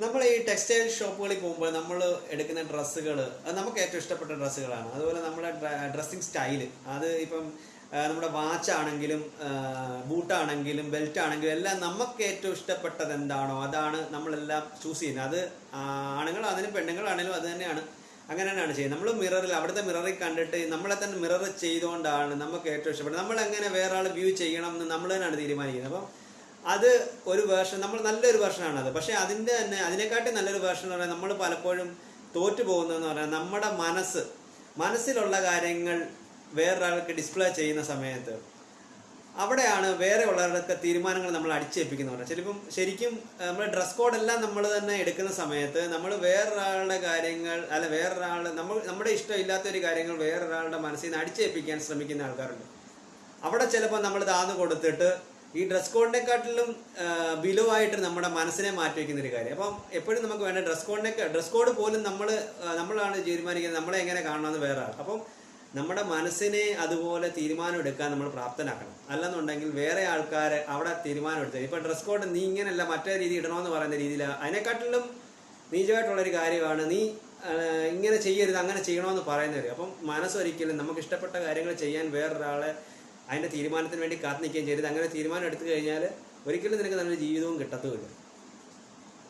നമ്മൾ ഈ ടെക്സ്റ്റൈൽ ഷോപ്പുകളിൽ പോകുമ്പോൾ നമ്മൾ എടുക്കുന്ന ഡ്രസ്സുകൾ അത് നമുക്ക് ഏറ്റവും ഇഷ്ടപ്പെട്ട ഡ്രസ്സുകളാണ്. അതുപോലെ നമ്മുടെ ഡ്രസ്സിങ് സ്റ്റൈല് അത് ഇപ്പം നമ്മുടെ വാച്ചാണെങ്കിലും ബൂട്ടാണെങ്കിലും ബെൽറ്റ് ആണെങ്കിലും എല്ലാം നമുക്ക് ഏറ്റവും ഇഷ്ടപ്പെട്ടത് എന്താണോ അതാണ് നമ്മളെല്ലാം ചൂസ് ചെയ്യുന്നത്. അത് ആണുങ്ങളാണെങ്കിലും പെണ്ണുങ്ങളാണെങ്കിലും അത് തന്നെയാണ്, അങ്ങനെ തന്നെയാണ് ചെയ്യുന്നത്. നമ്മൾ മിററിൽ അവിടുത്തെ മിററിൽ കണ്ടിട്ട് നമ്മളെ തന്നെ മിറർ ചെയ്തുകൊണ്ടാണ് നമുക്ക് ഏറ്റവും ഇഷ്ടപ്പെട്ടത്. നമ്മളെങ്ങനെ വേറെ ആൾ വ്യൂ ചെയ്യണം എന്ന് നമ്മൾ തന്നെയാണ് തീരുമാനിക്കുന്നത്. അപ്പം അത് ഒരു വേർഷൻ, നമ്മൾ നല്ലൊരു വേർഷനാണ് അത്. പക്ഷെ അതിൻ്റെ തന്നെ അതിനെക്കാട്ടി നല്ലൊരു വേർഷൻ എന്ന് പറഞ്ഞാൽ നമ്മൾ പലപ്പോഴും തോറ്റു പോകുന്നതെന്ന് പറഞ്ഞാൽ നമ്മുടെ മനസ്സിലുള്ള കാര്യങ്ങൾ വേറൊരാൾക്ക് ഡിസ്പ്ലേ ചെയ്യുന്ന സമയത്ത് അവിടെയാണ് വേറെ ഉള്ളവരുടെ തീരുമാനങ്ങൾ നമ്മൾ അടിച്ചേൽപ്പിക്കുന്നവരാണ്. ചിലപ്പം ശരിക്കും നമ്മുടെ ഡ്രസ് കോഡെല്ലാം നമ്മൾ തന്നെ എടുക്കുന്ന സമയത്ത് നമ്മൾ വേറൊരാളുടെ കാര്യങ്ങൾ അല്ല നമ്മുടെ ഇഷ്ടമില്ലാത്തൊരു കാര്യങ്ങൾ വേറൊരാളുടെ മനസ്സിൽ നിന്ന് അടിച്ചേൽപ്പിക്കാൻ ശ്രമിക്കുന്ന ആൾക്കാരുണ്ട്. അവിടെ ചിലപ്പോൾ നമ്മൾ താന്ന് കൊടുത്തിട്ട് ഈ ഡ്രസ് കോഡിനെക്കാട്ടിലും ബിലോ ആയിട്ട് നമ്മുടെ മനസ്സിനെ മാറ്റി വയ്ക്കുന്ന ഒരു കാര്യം. അപ്പം എപ്പോഴും നമുക്ക് വേണ്ട ഡ്രസ് കോഡ് പോലും നമ്മളാണ് തീരുമാനിക്കുന്നത് നമ്മളെ എങ്ങനെ കാണണമെന്ന് വേറെ ആൾ. അപ്പം നമ്മുടെ മനസ്സിനെ അതുപോലെ തീരുമാനം എടുക്കാൻ നമ്മൾ പ്രാപ്തനാക്കണം. അല്ലെന്നുണ്ടെങ്കിൽ വേറെ ആൾക്കാരെ അവിടെ തീരുമാനം എടുത്തത് ഇപ്പം ഡ്രസ് കോഡ് നീ ഇങ്ങനെയല്ല മറ്റേ രീതി ഇടണമെന്ന് പറയുന്ന രീതിയിൽ അതിനെക്കാട്ടിലും നീചമായിട്ടുള്ളൊരു കാര്യമാണ് നീ ഇങ്ങനെ ചെയ്യരുത് അങ്ങനെ ചെയ്യണമെന്ന് പറയുന്നത്. അപ്പം മനസ്സൊരിക്കലും നമുക്ക് ഇഷ്ടപ്പെട്ട കാര്യങ്ങൾ ചെയ്യാൻ വേറൊരാളെ അതിൻ്റെ തീരുമാനത്തിന് വേണ്ടി കാത്തു നിൽക്കുകയും ചെയ്യരുത്. അങ്ങനെ തീരുമാനം എടുത്തു കഴിഞ്ഞാൽ ഒരിക്കലും നിനക്ക് നല്ലൊരു ജീവിതവും കിട്ടത്തുമില്ല.